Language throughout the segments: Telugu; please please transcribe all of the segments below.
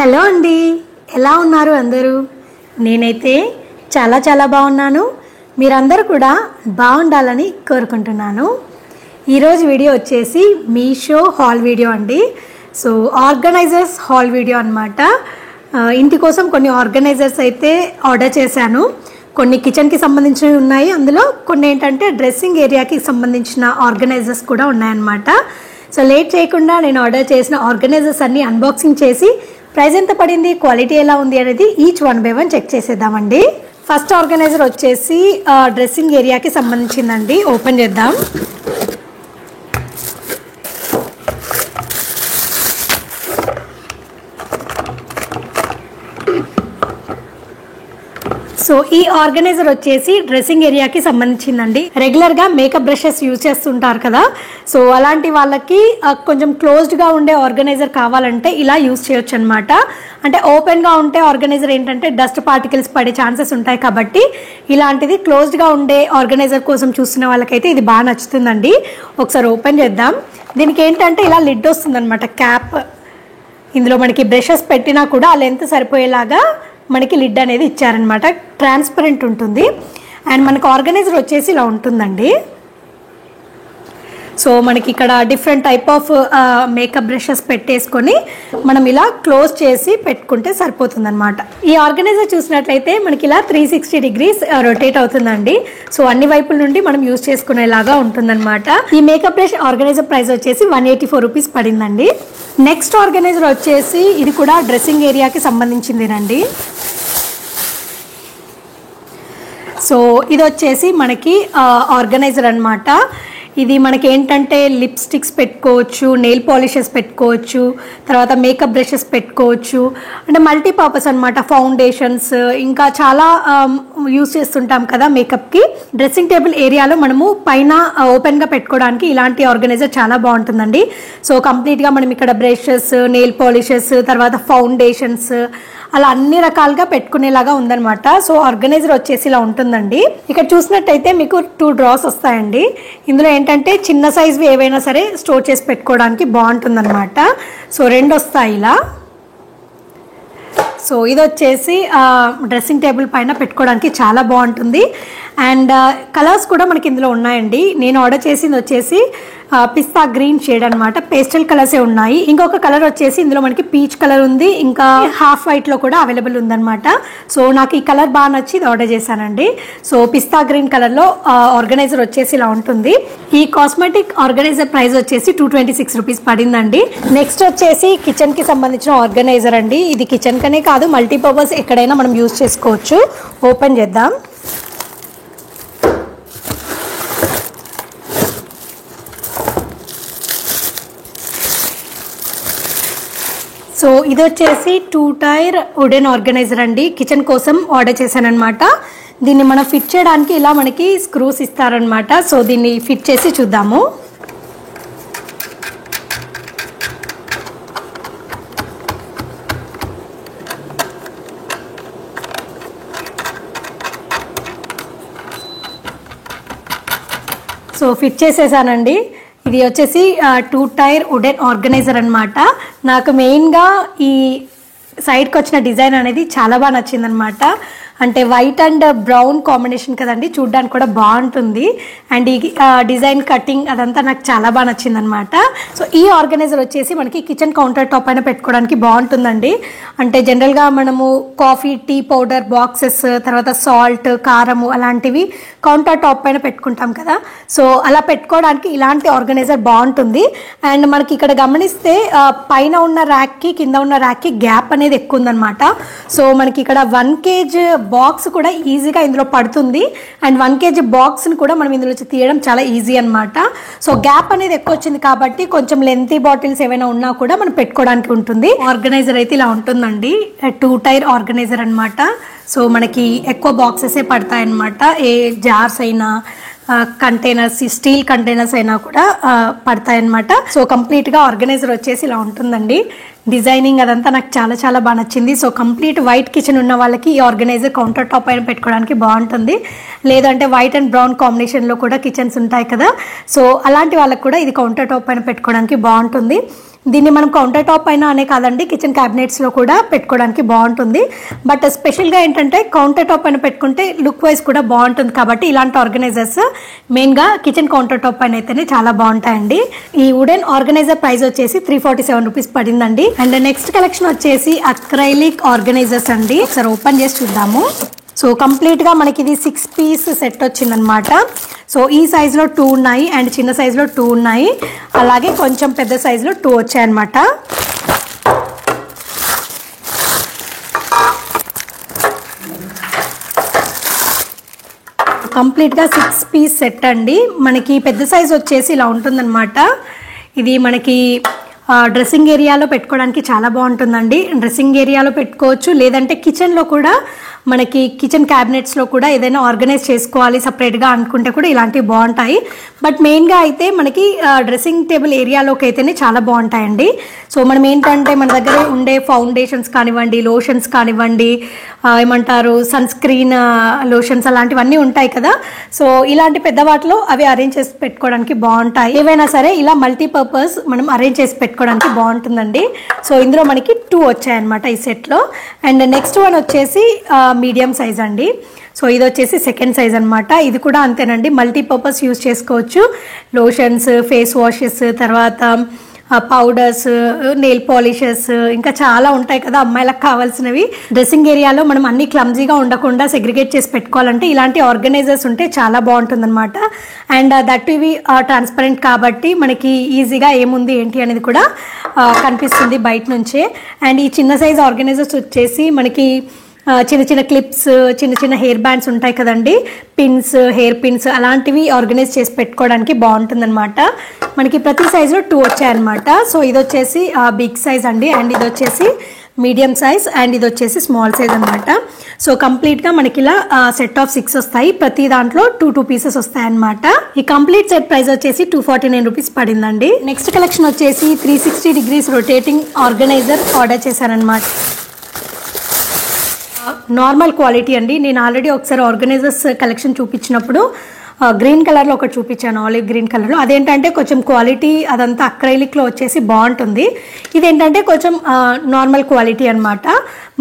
హలో అండి, ఎలా ఉన్నారు అందరూ? నేనైతే చాలా బాగున్నాను. మీరందరూ కూడా బాగుండాలని కోరుకుంటున్నాను. ఈరోజు వీడియో వచ్చేసి మీషో హాల్ వీడియో అండి. సో ఆర్గనైజర్స్ హాల్ వీడియో అన్నమాట. ఇంటి కోసం కొన్ని ఆర్గనైజర్స్ అయితే ఆర్డర్ చేశాను. కొన్ని కిచెన్కి సంబంధించినవి ఉన్నాయి, అందులో కొన్ని ఏంటంటే డ్రెస్సింగ్ ఏరియాకి సంబంధించిన ఆర్గనైజర్స్ కూడా ఉన్నాయన్నమాట. సో లేట్ చేయకుండా నేను ఆర్డర్ చేసిన ఆర్గనైజర్స్ అన్ని అన్బాక్సింగ్ చేసి ప్రైస్ ఎంత పడింది, క్వాలిటీ ఎలా ఉంది అనేది each one by one check చేసేద్దామండి. ఫస్ట్ ఆర్గనైజర్ వచ్చేసి డ్రెస్సింగ్ ఏరియాకి సంబంధించిందండి. ఓపెన్ చేద్దాం. సో ఈ ఆర్గనైజర్ వచ్చేసి డ్రెస్సింగ్ ఏరియాకి సంబంధించిందండి. రెగ్యులర్గా మేకప్ బ్రషెస్ యూజ్ చేస్తుంటారు కదా, సో అలాంటి వాళ్ళకి కొంచెం క్లోజ్డ్గా ఉండే ఆర్గనైజర్ కావాలంటే ఇలా యూజ్ చేయొచ్చు అనమాట. అంటే ఓపెన్గా ఉంటే ఆర్గనైజర్ ఏంటంటే డస్ట్ పార్టికల్స్ పడే ఛాన్సెస్ ఉంటాయి, కాబట్టి ఇలాంటిది క్లోజ్డ్గా ఉండే ఆర్గనైజర్ కోసం చూస్తున్న వాళ్ళకైతే ఇది బాగా నచ్చుతుందండి. ఒకసారి ఓపెన్ చేద్దాం. దీనికి ఏంటంటే ఇలా లిడ్ వస్తుందన్నమాట, క్యాప్. ఇందులో మనకి బ్రషెస్ పెట్టినా కూడా ఆ లెంత్ సరిపోయేలాగా మనకి లిడ్ అనేది ఇచ్చారనమాట. ట్రాన్స్పరెంట్ ఉంటుంది. అండ్ మనకు ఆర్గనైజర్ వచ్చేసి ఇలా ఉంటుందండి. సో మనకి ఇక్కడ different type of makeup brushes పెట్టేసుకొని మనం ఇలా క్లోజ్ చేసి పెట్టుకుంటే సరిపోతుంది అనమాట. ఈ ఆర్గనైజర్ చూసినట్లయితే మనకి ఇలా 360 degrees రొటేట్ అవుతుందండి. సో అన్ని వైపుల నుండి మనం యూజ్ చేసుకునేలాగా ఉంటుందన్నమాట. ఈ మేకప్ బ్రష్ ఆర్గనైజర్ ప్రైస్ వచ్చేసి 184 రూపీస్ పడిందండి. నెక్స్ట్ ఆర్గనైజర్ వచ్చేసి ఇది కూడా డ్రెస్సింగ్ ఏరియాకి సంబంధించిందేనండి. సో ఇది వచ్చేసి మనకి ఆర్గనైజర్ అనమాట. ఇది మనకి ఏంటంటే లిప్స్టిక్స్ పెట్టుకోవచ్చు, నెయిల్ పాలిషెస్ పెట్టుకోవచ్చు, తర్వాత మేకప్ బ్రషెస్ పెట్టుకోవచ్చు. అంటే మల్టీపర్పస్ అనమాట. ఫౌండేషన్స్ ఇంకా చాలా యూస్ చేస్తుంటాం కదా మేకప్కి. డ్రెస్సింగ్ టేబుల్ ఏరియాలో మనము పైన ఓపెన్గా పెట్టుకోవడానికి ఇలాంటి ఆర్గనైజర్ చాలా బాగుంటుందండి. సో కంప్లీట్గా మనం ఇక్కడ బ్రషెస్, నెయిల్ పాలిషెస్, తర్వాత ఫౌండేషన్స్ అలా అన్ని రకాలుగా పెట్టుకునేలాగా ఉందన్నమాట. సో ఆర్గనైజర్ వచ్చేసి ఇలా ఉంటుందండి. ఇక్కడ చూసినట్టయితే మీకు 2 డ్రాస్ వస్తాయండి. ఇందులో ఏంటంటే చిన్న సైజ్వి ఏవైనా సరే స్టోర్ చేసి పెట్టుకోవడానికి బాగుంటుందన్నమాట. సో 2 వస్తాయి ఇలా. సో ఇది వచ్చేసి డ్రెస్సింగ్ టేబుల్ పైన పెట్టుకోవడానికి చాలా బాగుంటుంది. అండ్ కలర్స్ కూడా మనకి ఇందులో ఉన్నాయండి. నేను ఆర్డర్ చేసింది వచ్చేసి పిస్తా గ్రీన్ షేడ్ అనమాట. పేస్టల్ కలర్సే ఉన్నాయి. ఇంకొక కలర్ వచ్చేసి ఇందులో మనకి పీచ్ కలర్ ఉంది, ఇంకా హాఫ్ వైట్ లో కూడా అవైలబుల్ ఉందన్నమాట. సో నాకు ఈ కలర్ బాగా నచ్చి ఇది ఆర్డర్ చేశానండి. సో పిస్తా గ్రీన్ కలర్ లో ఆర్గనైజర్ వచ్చేసి ఇలా ఉంటుంది. ఈ కాస్మెటిక్ ఆర్గనైజర్ ప్రైస్ వచ్చేసి 226 రూపీస్ పడిందండి. నెక్స్ట్ వచ్చేసి కిచెన్ కి సంబంధించిన ఆర్గనైజర్ అండి. ఇది కిచెన్ కనే కాదు, మల్టీపర్పస్ ఎక్కడైనా మనం యూజ్ చేసుకోవచ్చు. ఓపెన్ చేద్దాం. సో ఇది వచ్చేసి 2 టైర్ వుడెన్ ఆర్గనైజర్ అండి. కిచెన్ కోసం ఆర్డర్ చేశానమాట. దీన్ని మనం ఫిట్ చేయడానికి ఇలా మనకి స్క్రూస్ ఇస్తారనమాట. సో దీన్ని ఫిట్ చేసి చూద్దాము. సో ఫిట్ చేసేసానండి. ఇది వచ్చేసి 2 టైర్ వుడెన్ ఆర్గనైజర్ అనమాట. నాకు మెయిన్గా ఈ సైడ్కి వచ్చిన డిజైన్ అనేది చాలా బాగా నచ్చిందనమాట. అంటే వైట్ అండ్ బ్రౌన్ కాంబినేషన్ కదండి, చూడ్డానికి కూడా బాగుంటుంది. అండ్ ఈ డిజైన్ కటింగ్ అదంతా నాకు చాలా బాగా నచ్చిందనమాట. సో ఈ ఆర్గనైజర్ వచ్చేసి మనకి కిచెన్ కౌంటర్ టాప్ పైన పెట్టుకోవడానికి బాగుంటుందండి. అంటే జనరల్గా మనము కాఫీ, టీ పౌడర్ బాక్సెస్, తర్వాత సాల్ట్, కారము అలాంటివి కౌంటర్ టాప్ పైన పెట్టుకుంటాం కదా. సో అలా పెట్టుకోవడానికి ఇలాంటి ఆర్గనైజర్ బాగుంటుంది. అండ్ మనకి ఇక్కడ గమనిస్తే పైన ఉన్న ర్యాక్కి కింద ఉన్న ర్యాక్కి గ్యాప్ అనేది ఎక్కువ ఉందన్నమాట. సో మనకి ఇక్కడ 1 kg బాక్స్ కూడా ఈజీగా ఇందులో పడుతుంది. అండ్ 1 kg బాక్స్ని కూడా మనం ఇందులో తీయడం చాలా ఈజీ అనమాట. సో గ్యాప్ అనేది ఎక్కువ వచ్చింది కాబట్టి కొంచెం లెంతీ బాటిల్స్ ఏమైనా ఉన్నా కూడా మనం పెట్టుకోవడానికి ఉంటుంది. ఆర్గనైజర్ అయితే ఇలా ఉంటుందండి. 2 టైర్ ఆర్గనైజర్ అనమాట. సో మనకి ఎక్కువ బాక్సెసే పడతాయి అన్నమాట. ఏ జార్స్ అయినా, కంటైనర్స్, స్టీల్ కంటైనర్స్ అయినా కూడా పడతాయి అన్నమాట. సో కంప్లీట్గా ఆర్గనైజర్ వచ్చేసి ఇలా ఉంటుందండి. డిజైనింగ్ అదంతా నాకు చాలా చాలా బాగా నచ్చింది. సో కంప్లీట్ వైట్ కిచెన్ ఉన్న వాళ్ళకి ఈ ఆర్గనైజర్ కౌంటర్ టాప్ పైన పెట్టుకోవడానికి బాగుంటుంది. లేదంటే వైట్ అండ్ బ్రౌన్ కాంబినేషన్లో కూడా కిచెన్స్ ఉంటాయి కదా, సో అలాంటి వాళ్ళకి కూడా ఇది కౌంటర్ టాప్ పైన పెట్టుకోవడానికి బాగుంటుంది. దీన్ని మనం కౌంటర్ టాప్ పైన అనే కాదండి, కిచెన్ క్యాబినెట్స్లో కూడా పెట్టుకోవడానికి బాగుంటుంది. బట్ స్పెషల్గా ఏంటంటే కౌంటర్ టాప్ పైన పెట్టుకుంటే లుక్ వైజ్ కూడా బాగుంటుంది. కాబట్టి ఇలాంటి ఆర్గనైజర్స్ మెయిన్గా కిచెన్ కౌంటర్ టాప్ పైన అయితేనే చాలా బాగుంటాయండి. ఈ వుడెన్ ఆర్గనైజర్ ప్రైస్ వచ్చేసి 347 రూపీస్ పడిందండి. అండ్ నెక్స్ట్ కలెక్షన్ వచ్చేసి అక్రైలిక్ ఆర్గనైజర్స్ అండి. ఒకసారి ఓపెన్ చేసి చూద్దాము. సో కంప్లీట్గా మనకి ఇది 6 పీస్ సెట్ వచ్చిందనమాట. సో ఈ సైజులో 2 ఉన్నాయి అండ్ చిన్న సైజులో 2 ఉన్నాయి, అలాగే కొంచెం పెద్ద సైజులో 2 వచ్చాయన్నమాట. కంప్లీట్గా 6 పీస్ సెట్ అండి. మనకి పెద్ద సైజు వచ్చేసి ఇలా ఉంటుందన్నమాట. ఇది మనకి డ్రెస్సింగ్ ఏరియాలో పెట్టుకోవడానికి చాలా బాగుంటుందండి. డ్రెస్సింగ్ ఏరియాలో పెట్టుకోవచ్చు, లేదంటే కిచెన్లో కూడా మనకి కిచెన్ క్యాబినెట్స్లో కూడా ఏదైనా ఆర్గనైజ్ చేసుకోవాలి సపరేట్గా అనుకుంటే కూడా ఇలాంటివి బాగుంటాయి. బట్ మెయిన్గా అయితే మనకి డ్రెస్సింగ్ టేబుల్ ఏరియాలోకి అయితేనే చాలా బాగుంటాయండి. సో మనం ఏంటంటే మన దగ్గర ఉండే ఫౌండేషన్స్ కానివ్వండి, లోషన్స్ కానివ్వండి, ఏమంటారు సన్ స్క్రీన్ లోషన్స్ అలాంటివన్నీ ఉంటాయి కదా, సో ఇలాంటి పెద్ద వాటిలో అవి అరేంజ్ చేసి పెట్టుకోవడానికి బాగుంటాయి. ఏవైనా సరే ఇలా మల్టీపర్పస్ మనం అరేంజ్ చేసి పెట్టుకోవడానికి బాగుంటుందండి. సో ఇందులో మనకి 2 వచ్చాయన్నమాట ఈ సెట్లో. అండ్ నెక్స్ట్ వన్ వచ్చేసి మీడియం సైజ్ అండి. సో ఇది వచ్చేసి సెకండ్ సైజ్ అనమాట. ఇది కూడా అంతేనండి, మల్టీపర్పస్ యూజ్ చేసుకోవచ్చు. లోషన్స్, ఫేస్ వాషెస్, తర్వాత పౌడర్స్, నెయిల్ పాలిషెస్, ఇంకా చాలా ఉంటాయి కదా అమ్మాయిలకు కావాల్సినవి. డ్రెస్సింగ్ ఏరియాలో మనం అన్ని క్లమ్జీగా ఉండకుండా సెగ్రిగేట్ చేసి పెట్టుకోవాలంటే ఇలాంటి ఆర్గనైజర్స్ ఉంటే చాలా బాగుంటుంది అనమాట. అండ్ దట్ ఇవి ట్రాన్స్పరెంట్ కాబట్టి మనకి ఈజీగా ఏముంది ఏంటి అనేది కూడా కనిపిస్తుంది బయట నుంచే. అండ్ ఈ చిన్న సైజ్ ఆర్గనైజర్స్ వచ్చేసి మనకి చిన్న చిన్న క్లిప్స్, చిన్న చిన్న హెయిర్ బ్యాండ్స్ ఉంటాయి కదండి, పిన్స్, హెయిర్ పిన్స్ అలాంటివి ఆర్గనైజ్ చేసి పెట్టుకోవడానికి బాగుంటుంది అనమాట. మనకి ప్రతి సైజులో 2 వచ్చాయన్నమాట. సో ఇది వచ్చేసి బిగ్ సైజ్ అండి, అండ్ ఇది వచ్చేసి మీడియం సైజ్, అండ్ ఇది వచ్చేసి స్మాల్ సైజ్ అనమాట. సో కంప్లీట్గా మనకి ఇలా సెట్ ఆఫ్ 6 వస్తాయి. ప్రతి దాంట్లో 2 పీసెస్ వస్తాయి అనమాట. ఈ కంప్లీట్ సెట్ ప్రైస్ వచ్చేసి 249 రూపీస్ పడిందండి. నెక్స్ట్ కలెక్షన్ వచ్చేసి 360 డిగ్రీస్ రొటేటింగ్ ఆర్గనైజర్ ఆర్డర్ చేశానమాట. నార్మల్ క్వాలిటీ అండి. నేను ఆల్రెడీ ఒకసారి ఆర్గనైజర్స్ కలెక్షన్ చూపించినప్పుడు గ్రీన్ కలర్లో ఒకటి చూపించాను, ఆలివ్ గ్రీన్ కలర్లో. అదేంటంటే కొంచెం క్వాలిటీ అదంతా అక్రైలిక్లో వచ్చేసి బాగుంటుంది. ఇదేంటంటే కొంచెం నార్మల్ క్వాలిటీ అనమాట.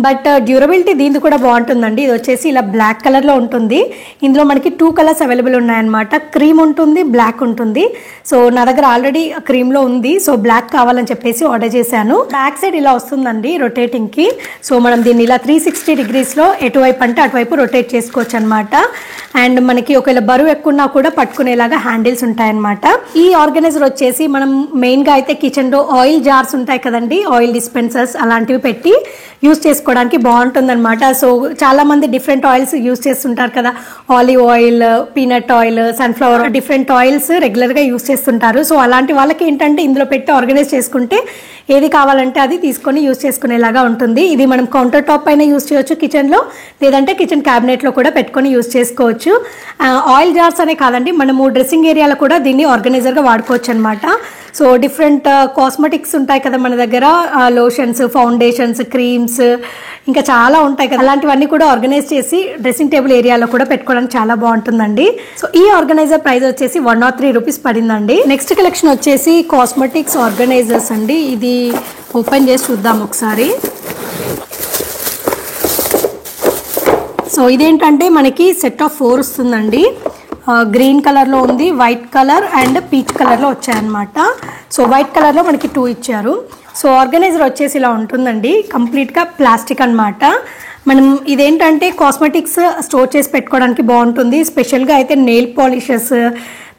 బట్ డ్యూరబిలిటీ దీనికి కూడా బాగుంటుందండి. ఇది వచ్చేసి ఇలా బ్లాక్ కలర్లో ఉంటుంది. ఇందులో మనకి 2 కలర్స్ అవైలబుల్ ఉన్నాయన్నమాట. క్రీమ్ ఉంటుంది, బ్లాక్ ఉంటుంది. సో నా దగ్గర ఆల్రెడీ క్రీమ్లో ఉంది, సో బ్లాక్ కావాలని చెప్పేసి ఆర్డర్ చేశాను. బ్యాక్ సైడ్ ఇలా వస్తుందండి రొటేటింగ్కి. సో మనం దీన్ని ఇలా 360 డిగ్రీస్లో ఎటువైపు అంటే అటువైపు రొటేట్ చేసుకోవచ్చు అనమాట. అండ్ మనకి ఒకవేళ బరువు ఎక్కువ ఉన్నా కూడా పట్టుకునేలాగా హ్యాండిల్స్ ఉంటాయన్నమాట. ఈ ఆర్గనైజర్ వచ్చేసి మనం మెయిన్గా అయితే కిచెన్లో ఆయిల్ జార్స్ ఉంటాయి కదండి, ఆయిల్ డిస్పెన్సర్స్ అలాంటివి పెట్టి యూజ్ చేసుకోవడానికి బాగుంటుంది అనమాట. సో చాలా మంది డిఫరెంట్ ఆయిల్స్ యూజ్ చేస్తుంటారు కదా, olive oil, peanut oil, sunflower, different oils రెగ్యులర్గా యూజ్ చేస్తుంటారు. సో అలాంటి వాళ్ళకి ఏంటంటే ఇందులో పెట్టి ఆర్గనైజ్ చేసుకుంటే ఏది కావాలంటే అది తీసుకొని యూజ్ చేసుకునేలాగా ఉంటుంది. ఇది మనం కౌంటర్ టాప్ పైన యూజ్ చేయొచ్చు కిచెన్లో, లేదంటే కిచెన్ క్యాబినెట్లో కూడా పెట్టుకొని యూజ్ చేసుకోవచ్చు. ఆయిల్ జార్స్ అనే కాదండి, మనము డ్రెస్సింగ్ ఏరియాలో కూడా దీన్ని ఆర్గనైజర్గా వాడుకోవచ్చు అనమాట. సో డిఫరెంట్ కాస్మెటిక్స్ ఉంటాయి కదా మన దగ్గర, లోషన్స్, ఫౌండేషన్స్, క్రీమ్స్, ఇంకా చాలా ఉంటాయి కదా, అలాంటివన్నీ కూడా ఆర్గనైజ్ చేసి డ్రెస్సింగ్ టేబుల్ ఏరియాలో కూడా పెట్టుకోవడానికి చాలా బాగుంటుందండి. సో ఈ ఆర్గనైజర్ ప్రైస్ వచ్చేసి 103 రూపీస్ పడిందండి. నెక్స్ట్ కలెక్షన్ వచ్చేసి కాస్మెటిక్స్ ఆర్గనైజర్స్ అండి. ఇది ఓపెన్ చేసి చూద్దాం ఒకసారి. సో ఇదేంటంటే మనకి సెట్ ఆఫ్ 4 వస్తుందండి. గ్రీన్ కలర్లో ఉంది, వైట్ కలర్ అండ్ పీచ్ కలర్లో వచ్చాయన్నమాట. సో వైట్ కలర్లో మనకి 2 ఇచ్చారు. సో ఆర్గనైజర్ వచ్చేసి ఇలా ఉంటుందండి, కంప్లీట్గా ప్లాస్టిక్ అనమాట. మనం ఇదేంటంటే కాస్మెటిక్స్ స్టోర్ చేసి పెట్టుకోవడానికి బాగుంటుంది. స్పెషల్గా అయితే నెయిల్ పాలిషెస్,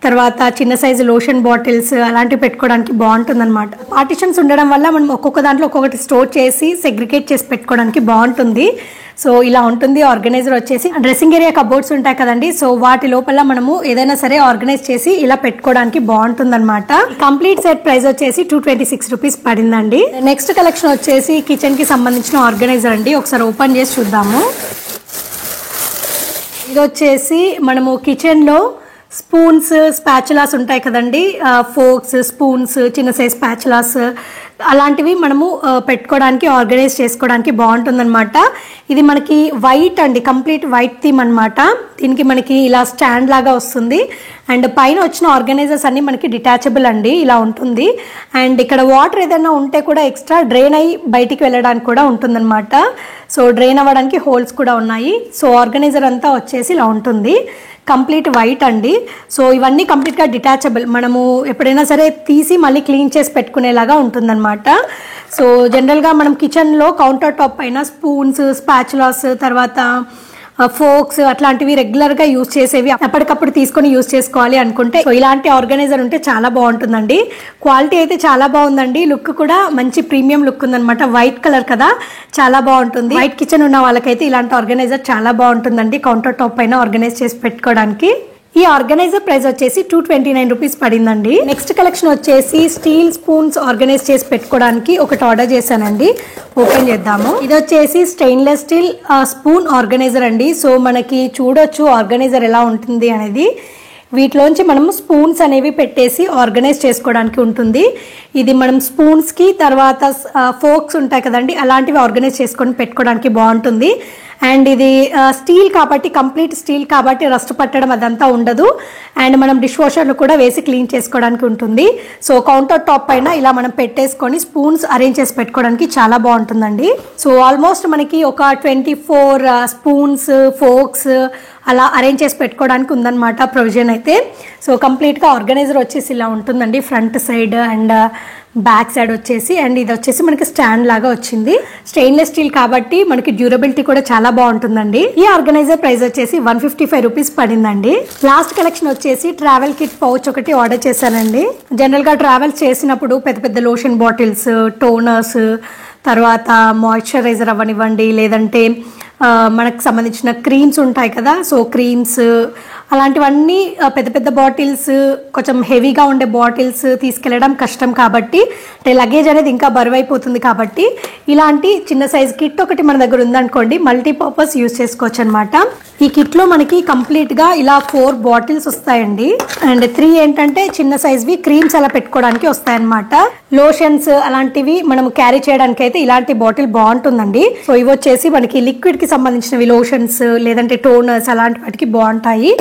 తర్వాత చిన్న సైజు లోషన్ బాటిల్స్ అలాంటివి పెట్టుకోవడానికి బాగుంటుంది అనమాట. పార్టిషన్స్ ఉండడం వల్ల మనం ఒక్కొక్క దాంట్లో ఒక్కొక్కటి స్టోర్ చేసి సెగ్రిగేట్ చేసి పెట్టుకోవడానికి బాగుంటుంది. సో ఇలా ఉంటుంది ఆర్గనైజర్ వచ్చేసి. డ్రెస్సింగ్ ఏరియా కబోర్డ్స్ ఉంటాయి కదండి, సో వాటి లోపల మనము ఏదైనా సరే ఆర్గనైజ్ చేసి ఇలా పెట్టుకోవడానికి బాగుంటుంది అనమాట. కంప్లీట్ సెట్ ప్రైస్ వచ్చేసి 226 రూపీస్ పడిందండి. నెక్స్ట్ కలెక్షన్ వచ్చేసి కిచెన్ కి సంబంధించిన ఆర్గనైజర్ అండి. ఒకసారి ఓపెన్ చేసి చూద్దాము. ఇది వచ్చేసి మనము కిచెన్ లో స్పూన్స్, స్పాచులాస్ ఉంటాయి కదండి, ఫోక్స్, స్పూన్స్, చిన్న సైజ్ స్పాచులాస్, అలాంటివి మనము పెట్టుకోవడానికి ఆర్గనైజ్ చేసుకోవడానికి బాగుంటుందన్నమాట. ఇది మనకి వైట్ అండి, కంప్లీట్ వైట్ థీమ్ అనమాట. దీనికి మనకి ఇలా స్టాండ్ లాగా వస్తుంది అండ్ పైన వచ్చిన ఆర్గనైజర్స్ అన్ని మనకి డిటాచబుల్ అండి, ఇలా ఉంటుంది. అండ్ ఇక్కడ వాటర్ ఏదైనా ఉంటే కూడా ఎక్స్ట్రా డ్రైన్ అయ్యి బయటికి వెళ్ళడానికి కూడా ఉంటుందన్నమాట. సో డ్రైన్ అవ్వడానికి హోల్స్ కూడా ఉన్నాయి. సో ఆర్గనైజర్ అంతా వచ్చేసి ఇలా ఉంటుంది, కంప్లీట్ వైట్ అండి. సో ఇవన్నీ కంప్లీట్గా డిటాచబుల్, మనము ఎప్పుడైనా సరే తీసి మళ్ళీ క్లీన్ చేసి పెట్టుకునేలాగా ఉంటుందన్నమాట. సో జనరల్గా మనం కిచెన్లో కౌంటర్ టాప్ పైన స్పూన్స్, స్పాచులాస్, తర్వాత ఫోక్స్ అట్లాంటివి రెగ్యులర్గా యూజ్ చేసేవి ఎప్పటికప్పుడు తీసుకొని యూజ్ చేసుకోవాలి అనుకుంటే సో ఇలాంటి ఆర్గనైజర్ ఉంటే చాలా బాగుంటుందండి. క్వాలిటీ అయితే చాలా బాగుందండి, లుక్ కూడా మంచి ప్రీమియం లుక్ ఉందన్నమాట. వైట్ కలర్ కదా, చాలా బాగుంటుంది. వైట్ కిచెన్ ఉన్న వాళ్ళకైతే ఇలాంటి ఆర్గనైజర్ చాలా బాగుంటుందండి, కౌంటర్ టాప్ పైన ఆర్గనైజ్ చేసి పెట్టుకోవడానికి. ఈ ఆర్గనైజర్ ప్రైస్ వచ్చేసి 229 రూపీస్ పడిందండి. నెక్స్ట్ కలెక్షన్ వచ్చేసి స్టీల్ స్పూన్స్ ఆర్గనైజ్ చేసి పెట్టుకోవడానికి ఒకటి ఆర్డర్ చేశానండి, ఓపెన్ చేద్దాము. ఇది వచ్చేసి స్టెయిన్లెస్ స్టీల్ స్పూన్ ఆర్గనైజర్ అండి. సో మనకి చూడొచ్చు ఆర్గనైజర్ ఎలా ఉంటుంది అనేది. వీటిలోంచి మనం స్పూన్స్ అనేవి పెట్టేసి ఆర్గనైజ్ చేసుకోవడానికి ఉంటుంది. ఇది మనం స్పూన్స్కి తర్వాత ఫోక్స్ ఉంటాయి కదండి, అలాంటివి ఆర్గనైజ్ చేసుకొని పెట్టుకోవడానికి బాగుంటుంది. అండ్ ఇది స్టీల్ కాబట్టి, కంప్లీట్ స్టీల్ కాబట్టి రస్ట్ పట్టడం అదంతా ఉండదు. అండ్ మనం డిష్ వాషర్లు కూడా వేసి క్లీన్ చేసుకోవడానికి ఉంటుంది. సో కౌంటర్ టాప్ పైన ఇలా మనం పెట్టేసుకొని స్పూన్స్ అరేంజ్ చేసి పెట్టుకోవడానికి చాలా బాగుంటుందండి. సో ఆల్మోస్ట్ మనకి ఒక 24 స్పూన్స్, ఫోక్స్ అలా అరేంజ్ చేసి పెట్టుకోవడానికి ఉందన్నమాట ప్రొవిజన్ అయితే. సో కంప్లీట్గా ఆర్గనైజర్ వచ్చేసి ఇలా ఉంటుందండి, front side and back side వచ్చేసి. అండ్ ఇది వచ్చేసి మనకి స్టాండ్ లాగా వచ్చింది, స్టెయిన్లెస్ స్టీల్ కాబట్టి మనకి డ్యూరబిలిటీ కూడా చాలా బాగుంటుందండి. ఈ ఆర్గనైజర్ ప్రైస్ వచ్చేసి 155 రూపీస్ పడిందండి. లాస్ట్ కలెక్షన్ వచ్చేసి ట్రావెల్ కిట్ పౌచ్ ఒకటి ఆర్డర్ చేశానండి. జనరల్ గా ట్రావెల్ చేసినప్పుడు పెద్ద పెద్ద లోషన్ బాటిల్స్, టోనర్స్, తర్వాత మాయిశ్చరైజర్ అవ్వనివ్వండి, లేదంటే మనకు సంబంధించిన క్రీమ్స్ ఉంటాయి కదా, సో క్రీమ్స్ అలాంటివన్నీ పెద్ద పెద్ద బాటిల్స్, కొంచెం హెవీగా ఉండే బాటిల్స్ తీసుకెళ్ళడం కష్టం కాబట్టి, అంటే లగేజ్ అనేది ఇంకా బరువు అయిపోతుంది కాబట్టి ఇలాంటి చిన్న సైజ్ కిట్ ఒకటి మన దగ్గర ఉందనుకోండి, మల్టీపర్పస్ యూజ్ చేసుకోవచ్చు అనమాట. ఈ కిట్లో మనకి కంప్లీట్గా ఇలా 4 బాటిల్స్ వస్తాయండి. అండ్ 3 ఏంటంటే చిన్న సైజ్వి క్రీమ్స్ అలా పెట్టుకోవడానికి వస్తాయన్నమాట. లోషన్స్ అలాంటివి మనం క్యారీ చేయడానికి అయితే ఇలాంటి బాటిల్ బాగుంటుందండి. సో ఇవి వచ్చేసి మనకి లిక్విడ్ కి సంబంధించినవి, లోషన్స్ లేదంటే టోనర్స్ అలాంటి వాటికి బాగుంటాయి.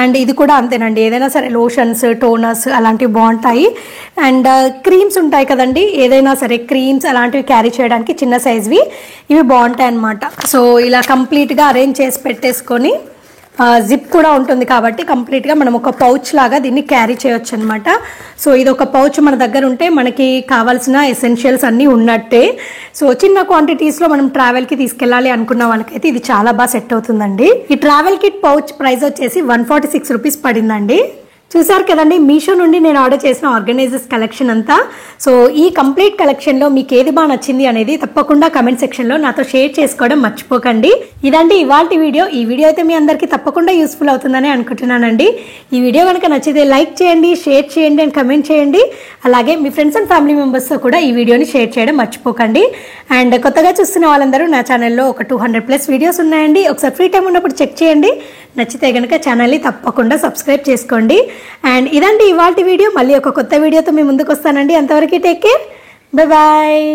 అండ్ ఇది కూడా అంతేనండి, ఏదైనా సరే లోషన్స్, టోనర్స్ అలాంటివి బాగుంటాయి. అండ్ క్రీమ్స్ ఉంటాయి కదండి, ఏదైనా సరే క్రీమ్స్ అలాంటివి క్యారీ చేయడానికి చిన్న సైజ్వి ఇవి బాగుంటాయి అన్నమాట. సో ఇలా కంప్లీట్గా అరేంజ్ చేసి పెట్టేసుకొని జిప్ కూడా ఉంటుంది కాబట్టి కంప్లీట్గా మనం ఒక పౌచ్ లాగా దీన్ని క్యారీ చేయొచ్చు అనమాట. సో ఇది ఒక పౌచ్ మన దగ్గర ఉంటే మనకి కావాల్సిన ఎసెన్షియల్స్ అన్నీ ఉన్నట్టే. సో చిన్న క్వాంటిటీస్లో మనం ట్రావెల్కి తీసుకెళ్ళాలి అనుకున్న వాళ్ళకైతే ఇది చాలా బాగా సెట్ అవుతుందండి. ఈ ట్రావెల్ కిట్ పౌచ్ ప్రైస్ వచ్చేసి 146 రూపీస్ పడిందండి. చూసారు కదండి, మీషో నుండి నేను ఆర్డర్ చేసిన ఆర్గనైజర్స్ కలెక్షన్ అంతా. సో ఈ కంప్లీట్ కలెక్షన్లో మీకు ఏది బాగా నచ్చింది అనేది తప్పకుండా కమెంట్ సెక్షన్లో నాతో షేర్ చేసుకోవడం మర్చిపోకండి. ఇదండి ఇవాల్టి వీడియో. ఈ వీడియో అయితే మీ అందరికీ తప్పకుండా యూస్ఫుల్ అవుతుందని అనుకుంటున్నానండి. ఈ వీడియో కనుక నచ్చితే లైక్ చేయండి, షేర్ చేయండి అండ్ కమెంట్ చేయండి. అలాగే మీ ఫ్రెండ్స్ అండ్ ఫ్యామిలీ మెంబర్స్తో కూడా ఈ వీడియోని షేర్ చేయడం మర్చిపోకండి. అండ్ కొత్తగా చూస్తున్న వాళ్ళందరూ నా ఛానల్లో ఒక 200+ వీడియోస్ ఉన్నాయండి, ఒకసారి ఫ్రీ టైం ఉన్నప్పుడు చెక్ చేయండి. నచ్చితే కనుక ఛానల్ని తప్పకుండా సబ్స్క్రైబ్ చేసుకోండి. అండ్ ఇదండి ఇవాల్టి వీడియో. మళ్ళీ ఒక కొత్త వీడియోతో మీ ముందుకు వస్తానండి. అంతవరకు టేక్ కేర్, బై బాయ్.